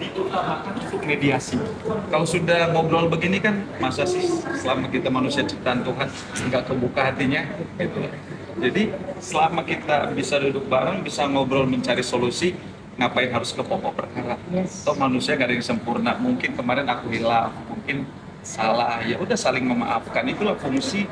Diutamakan untuk mediasi. Kalau sudah ngobrol begini kan, masa sih selama kita manusia ciptaan Tuhan nggak kebuka hatinya, gitu. Jadi selama kita bisa duduk bareng, bisa ngobrol mencari solusi, ngapain harus ke pokok perkara? Toh manusia nggak ada yang sempurna. Mungkin kemarin aku hilaf, mungkin salah, ya udah saling memaafkan. Itulah fungsi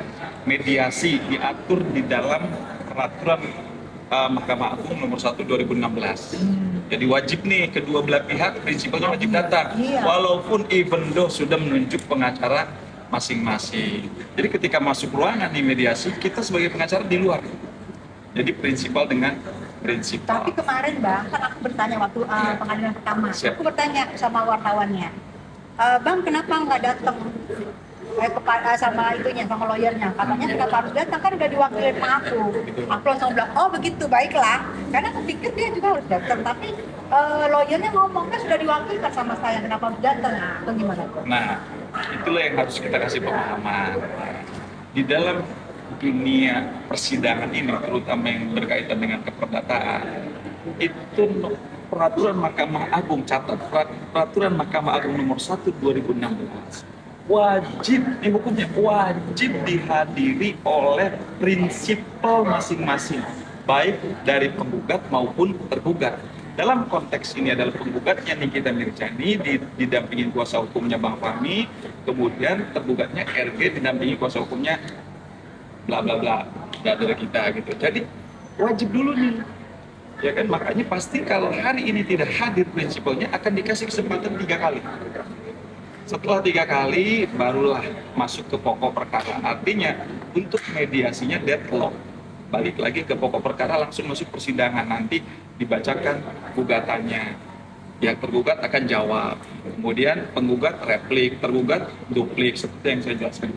mediasi diatur di dalam peraturan Mahkamah Agung nomor 1 2016. Jadi wajib nih kedua belah pihak prinsipalnya wajib datang, walaupun even though sudah menunjuk pengacara masing-masing. Jadi ketika masuk ruangan di mediasi, kita sebagai pengacara di luar. Jadi prinsipal dengan prinsipal. Tapi kemarin Bang, kan aku bertanya waktu pengadilan pertama, Siap. aku bertanya sama wartawannya, Bang kenapa nggak datang sama itunya, sama lawyernya, katanya kenapa harus datang, kan udah diwakili sama aku langsung bilang, oh begitu, baiklah, karena aku pikir dia juga harus datang, tapi lawyernya ngomongnya sudah diwakilkan sama saya, kenapa harus datang, atau gimana? Nah, itulah yang harus kita kasih pemahaman. Di dalam dunia persidangan ini, terutama yang berkaitan dengan keperdataan, itu peraturan Mahkamah Agung, catat peraturan Mahkamah Agung nomor 1 2016, wajib, ini hukumnya wajib dihadiri oleh prinsipal masing-masing, baik dari penggugat maupun tergugat. Dalam konteks ini adalah penggugatnya Nikita Mirzani didampingi kuasa hukumnya Bang Fahmi, kemudian tergugatnya RG didampingi kuasa hukumnya bla bla bla dari kita gitu. Jadi wajib dulu nih, ya kan, makanya pasti kalau hari ini tidak hadir prinsipalnya akan dikasih kesempatan 3 kali. Setelah 3 kali barulah masuk ke pokok perkara. Artinya untuk mediasinya deadlock, balik lagi ke pokok perkara, langsung masuk persidangan, nanti dibacakan gugatannya, yang tergugat akan jawab, kemudian penggugat replik, tergugat duplik, seperti yang saya jelaskan.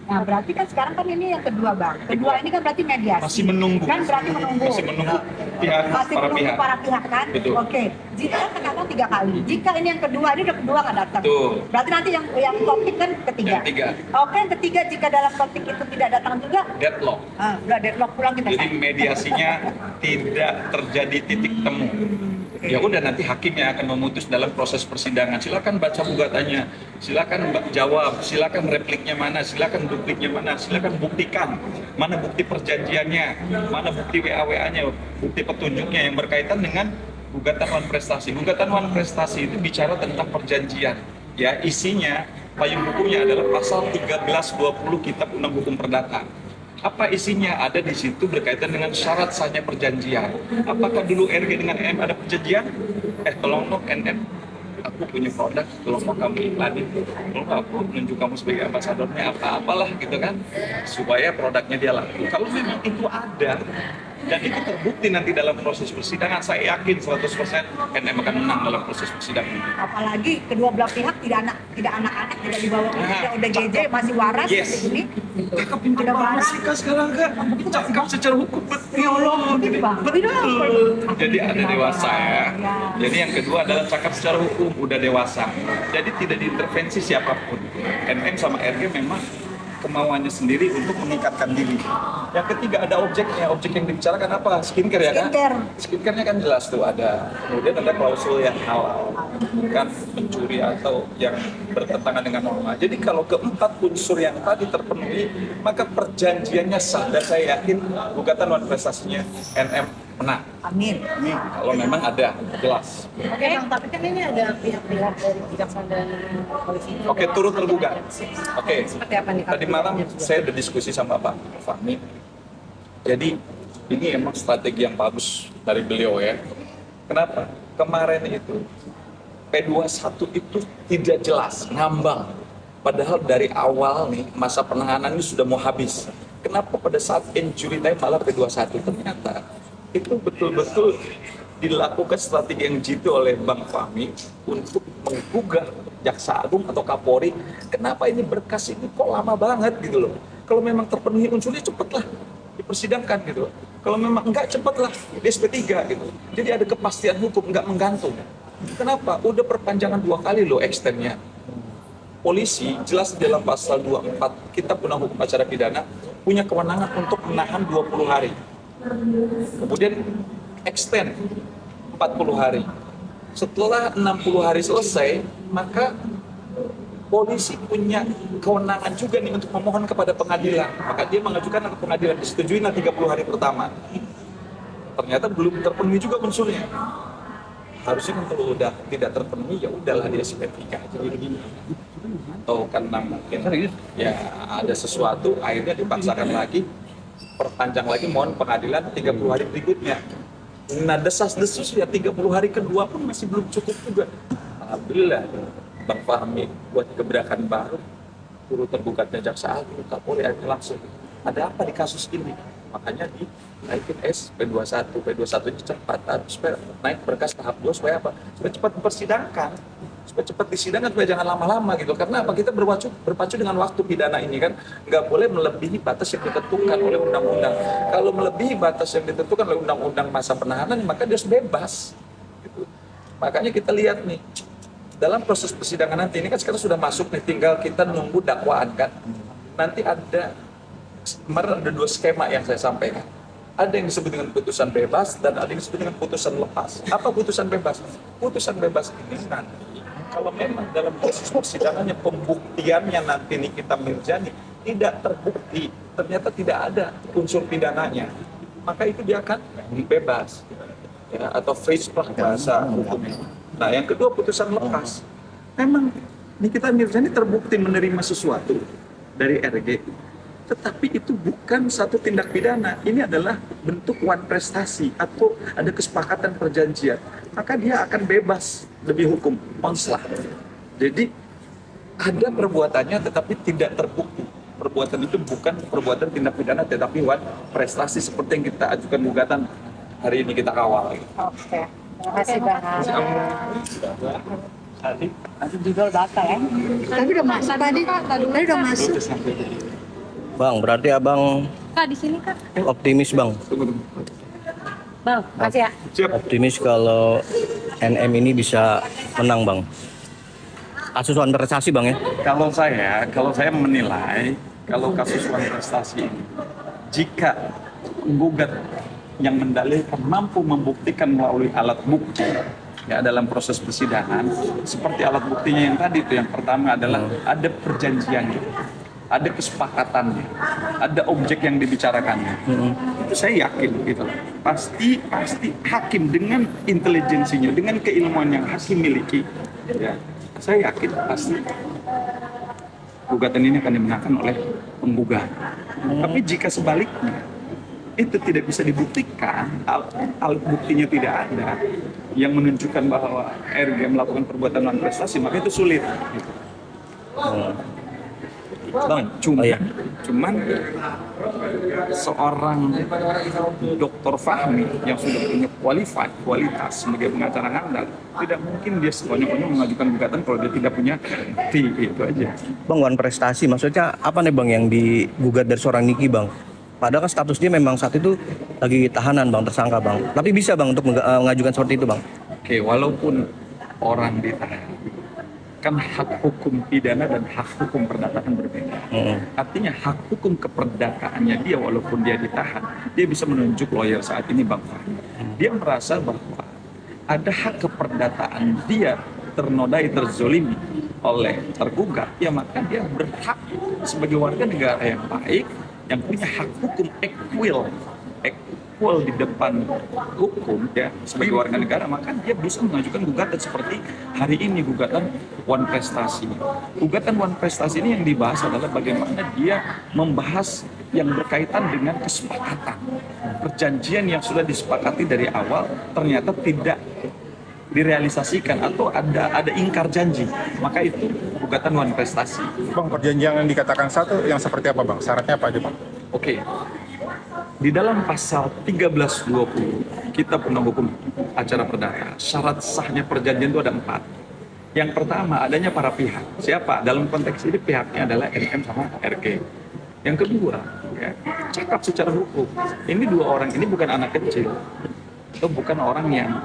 Nah berarti kan sekarang kan ini yang kedua Bang, kedua ini kan berarti mediasi. Masih menunggu. Kan berarti menunggu. Masih menunggu pihak, masih para menunggu pihak. para pihak kan? Betul. Oke. Jika kan datang 3 kali, jika ini yang kedua, ini udah kedua nggak datang. Betul. Berarti nanti yang topik kan ketiga. Yang ketiga. Oke, yang ketiga jika dalam topik itu tidak datang juga, Deadlock. udah deadlock pulang kita. Jadi mediasinya tidak terjadi titik temu. Ya udah, nanti hakim yang akan memutus dalam proses persidangan. Silakan baca gugatannya, silakan jawab, silakan repliknya mana, silakan dupliknya mana, silakan buktikan mana bukti perjanjiannya, mana bukti WA-WA-nya, bukti petunjuknya yang berkaitan dengan gugatan wan prestasi. Gugatan wan prestasi itu bicara tentang perjanjian. Ya, isinya payung hukumnya adalah pasal 1320 Kitab Undang Hukum Perdata. Apa isinya? Ada di situ berkaitan dengan syarat sahnya perjanjian. Apakah dulu RG dengan NM ada perjanjian? Tolong dong NM, aku punya produk, tolong mau kamu iklanin, tolong aku nunjuk kamu sebagai ambasadornya, apa-apalah gitu kan, supaya produknya dia laku. Kalau memang itu ada dan itu terbukti nanti dalam proses persidangan, saya yakin 100% NM akan menang dalam proses persidangan. Apalagi kedua belah pihak tidak anak-anak, tidak dibawa udah GJ, masih waras seperti ini. Kakak pintar banget sih Kak sekarang Kak, cakap secara hukum betul. Jadi ada dewasa ya. Jadi yang kedua adalah cakap secara hukum, udah dewasa. Jadi tidak diintervensi siapapun. NM sama RG memang kemauannya sendiri untuk meningkatkan diri. Yang ketiga ada objeknya, objek yang dibicarakan apa? Skincare ya kan? Skincare-nya kan jelas tuh ada. Kemudian ada klausul yang halal, bukan mencuri atau yang bertentangan dengan norma. Jadi kalau keempat unsur yang tadi terpenuhi, maka perjanjiannya sah, dan saya yakin gugatan wan prestasinya NM menang. Amin. Ini kalau memang ada, jelas. Oke Bang, tapi kan ini ada pihak-pihak dari kejaksaan dan polisi. Oke, turut tergugat. Oke, Seperti apa nih? tadi malam saya udah diskusi sama Pak Fahmi. Jadi ini emang strategi yang bagus dari beliau ya. Kenapa? Kemarin itu P21 itu tidak jelas, ngambang. Padahal dari awal nih masa penanganan ini sudah mau habis. Kenapa pada saat injury time malah P21? Ternyata itu betul-betul dilakukan strategi yang jitu oleh Bang Fahmi untuk menggugah Jaksa Agung atau Kapolri, kenapa ini berkas ini kok lama banget gitu loh. Kalau memang terpenuhi unsurnya cepatlah dipersidangkan gitu. Kalau memang enggak cepatlah di SP3 gitu. Jadi ada kepastian hukum, enggak menggantung. Kenapa? Udah perpanjangan 2 kali loh extendnya. Polisi jelas di dalam pasal 24 Kitab Undang Hukum Acara Pidana punya kewenangan untuk menahan 20 hari. Kemudian extend 40 hari. Setelah 60 hari selesai, maka polisi punya kewenangan juga nih untuk memohon kepada pengadilan. Maka dia mengajukan ke pengadilan, disetujui 30 hari pertama. Ternyata belum terpenuhi juga unsurnya. Harusnya kan kalau udah tidak terpenuhi, ya udahlah di SP3 aja begini. Atau karena mungkin ya ada sesuatu, akhirnya dipaksakan lagi, perpanjang lagi mohon pengadilan 30 hari berikutnya. Nah desas-desus ya 30 hari kedua pun masih belum cukup juga. Alhamdulillah Bang Fahmi buat gebrakan baru, turut tergugatnya Jaksa Agung, Kapolri langsung. Ada apa di kasus ini? Makanya dinaikin P21 ini cepat, supaya naik berkas tahap 2 supaya apa? Supaya cepat dipersidangkan, supaya cepat disidangkan, supaya jangan lama-lama gitu. Karena apa? Kita berpacu dengan waktu pidana ini kan, nggak boleh melebihi batas yang ditentukan oleh undang-undang. Kalau melebihi batas yang ditentukan oleh undang-undang masa penahanan, maka dia harus bebas. Gitu. Makanya kita lihat nih, dalam proses persidangan nanti ini kan sekarang sudah masuk nih, tinggal kita nunggu dakwaan kan. Nanti kemarin ada 2 skema yang saya sampaikan. Ada yang disebut dengan putusan bebas dan ada yang disebut dengan putusan lepas. Apa putusan bebas? Putusan bebas ini nanti kalau memang dalam proses persidangannya pembuktiannya nanti Nikita Mirzani tidak terbukti, ternyata tidak ada unsur pidananya, maka itu dia akan bebas ya, atau free spark bahasa hukumnya. Nah yang kedua putusan lepas. Memang Nikita Mirzani terbukti menerima sesuatu dari RG, tetapi itu bukan satu tindak pidana. Ini adalah bentuk wan prestasi atau ada kesepakatan perjanjian. Maka dia akan bebas demi hukum, onslah. Jadi ada perbuatannya tetapi tidak terbukti. Perbuatan itu bukan perbuatan tindak pidana tetapi wan prestasi seperti yang kita ajukan gugatan hari ini kita kawal. Oke, terima kasih Bang. Nanti juga data ya. Tadi udah masuk tadi udah masuk. Bang, berarti abang Kak, di sini Kak. optimis bang? Bang, makasih ya. Siap. Optimis kalau NM ini bisa menang bang? Kasus wan prestasi bang ya? Kalau saya menilai kalau kasus wan prestasi ini, jika penggugat yang mendalilkan mampu membuktikan melalui alat bukti ya dalam proses persidangan, seperti alat buktinya yang tadi itu, yang pertama adalah ada perjanjiannya, ada kesepakatannya, ada objek yang dibicarakannya. Itu saya yakin gitu. Pasti hakim dengan intelijensinya, dengan keilmuan yang hakim miliki, ya, saya yakin pasti gugatan ini akan dimenangkan oleh penggugat. Tapi jika sebaliknya itu tidak bisa dibuktikan, alat buktinya tidak ada yang menunjukkan bahwa RG melakukan perbuatan non prestasi, maka itu sulit. Gitu. Bang, Cuman seorang Dr. Fahmi yang sudah punya kualitas sebagai pengacara handal, tidak mungkin dia sekonyong-konyong mengajukan gugatan kalau dia tidak punya bukti, itu aja. Bang, wan prestasi maksudnya apa nih bang yang digugat dari seorang Niki bang? Padahal kan status dia memang saat itu lagi tahanan bang, tersangka bang. Tapi bisa bang untuk mengajukan seperti itu bang? Oke, walaupun orang ditahan, kan hak hukum pidana dan hak hukum perdataan berbeda. Artinya hak hukum keperdataannya dia, walaupun dia ditahan, dia bisa menunjuk lawyer saat ini Bang Fahmi. Dia merasa bahwa ada hak keperdataan dia ternodai, terzolimi oleh tergugat, ya maka dia berhak sebagai warga negara yang baik, yang punya hak hukum equal di depan hukum ya sebagai warga negara, maka dia bisa mengajukan gugatan seperti hari ini, gugatan wan prestasi. Gugatan wan prestasi ini yang dibahas adalah bagaimana dia membahas yang berkaitan dengan kesepakatan, perjanjian yang sudah disepakati dari awal ternyata tidak direalisasikan atau ada ingkar janji, maka itu gugatan wan prestasi. Bang, perjanjian yang dikatakan satu yang seperti apa bang? Syaratnya apa aja bang? Oke. di dalam pasal 1320 Kitab Undang Hukum Acara Perdata, syarat sahnya perjanjian itu ada 4. Yang pertama, adanya para pihak. Siapa? Dalam konteks ini pihaknya adalah NM sama RG. Yang kedua, ya, cakap secara hukum. Ini 2 orang ini bukan anak kecil, atau bukan orang yang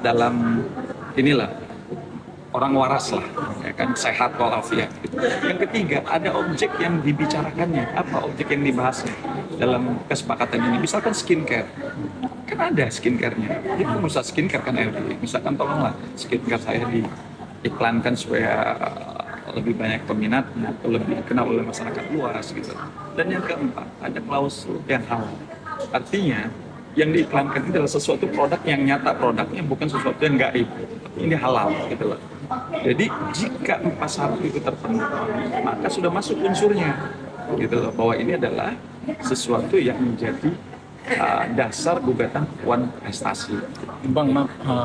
dalam inilah orang waras lah, ya kan, sehat walafiat. Gitu. Yang ketiga, ada objek yang dibicarakannya. Apa objek yang dibahasnya dalam kesepakatan ini? Misalkan skincare, kan ada skincare-nya. Jadi pengusaha skincare kan LG. Misalkan tolonglah skincare saya diiklankan supaya lebih banyak peminatnya atau lebih dikenal oleh masyarakat luas gitu. Dan yang keempat, ada klausul yang halal. Artinya yang diiklankan itu adalah sesuatu produk yang nyata produknya, bukan sesuatu yang gaib. Ini halal gitu loh. Jadi jika 41 itu terpenuhi, maka sudah masuk unsurnya gitu loh, bahwa ini adalah sesuatu yang menjadi dasar gugatan wan prestasi. Bang,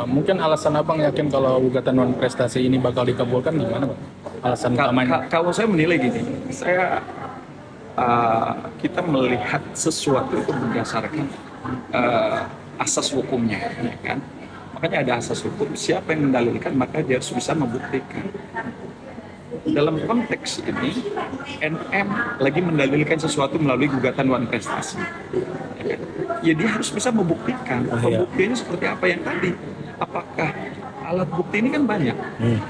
mungkin alasan abang yakin kalau gugatan non prestasi ini bakal dikabulkan gimana, Bang? Alasan utamanya? Kalau saya menilai gini, kita melihat sesuatu itu berdasarkan asas hukumnya, ya kan? Makanya ada asas hukum, siapa yang mendalilkan maka dia harus bisa membuktikan. Dalam konteks ini, NM lagi mendalilkan sesuatu melalui gugatan wan prestasi. Ya kan? Ya dia harus bisa membuktikan. Pembuktiannya seperti apa yang tadi? Apakah alat bukti ini kan banyak,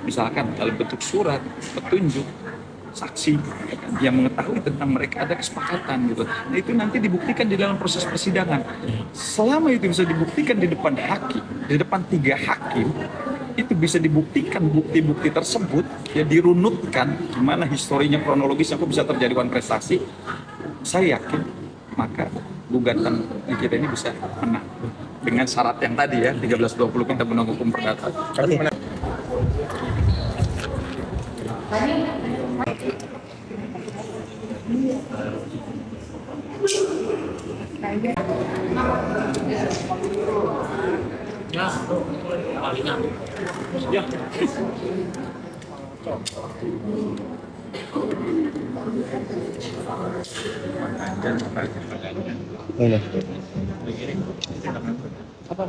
misalkan dalam bentuk surat, petunjuk, saksi, ya kan, yang mengetahui tentang mereka ada kesepakatan gitu. Nah itu nanti dibuktikan di dalam proses persidangan. Selama itu bisa dibuktikan di depan hakim, di depan 3 hakim, itu bisa dibuktikan bukti-bukti tersebut, ya dirunutkan gimana historinya kronologisnya kok bisa terjadi wan prestasi. Saya yakin maka gugatan kita ini bisa menang dengan syarat yang tadi ya 1320 Kitab Undang Hukum Perdata. Ini.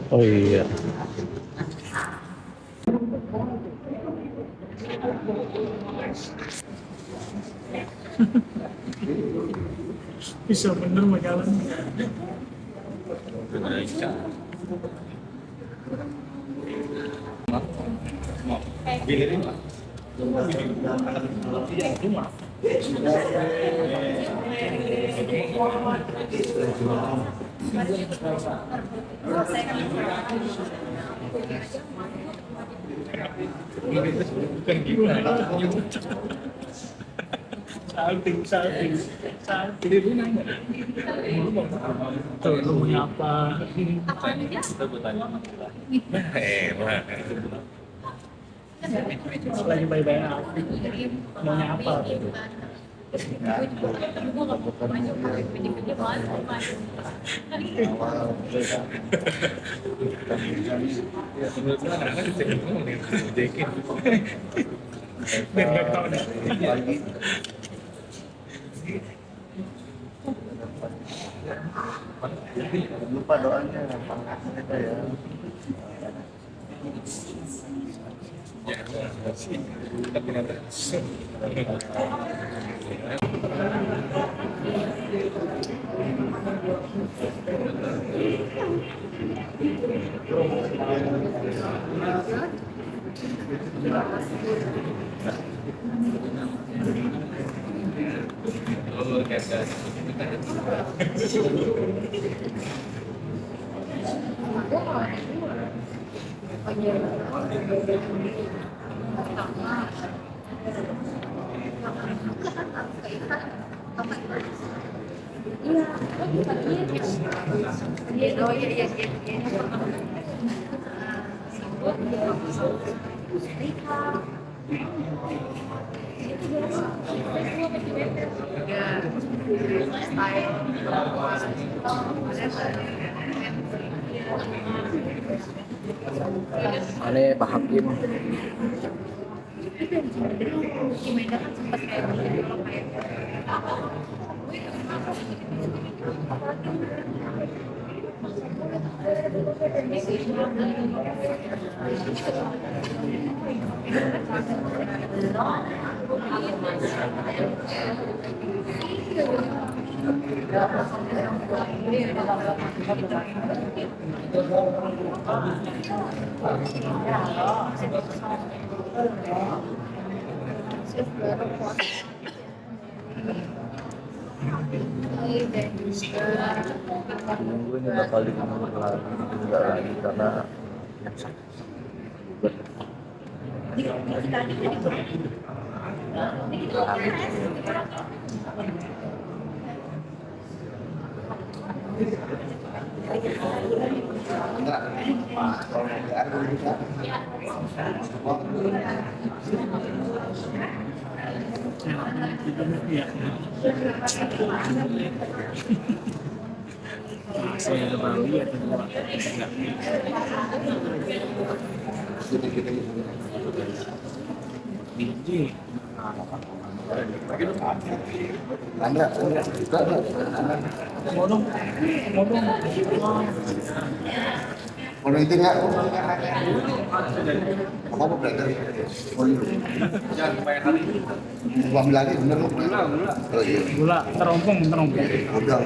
Oh iya. Bisa bener mau jalan. Bilirin Pak. Salting. Lu nanya. Tuh, lu mau nyapa. Lagi baik-baik aku. Mau nyapa. Biar gak tau deh. Lupa doanya kita ya. Aneh Pak Hakim. Minggu ini bakal dikenal lagi, enggak lagi karena Saya baru lihat kedua. Biji. Modong. mau itu nggak? Apa berarti? Jangan banyak kali. Mau ambil lagi bener? Oh iya. Gula terompong. Udah.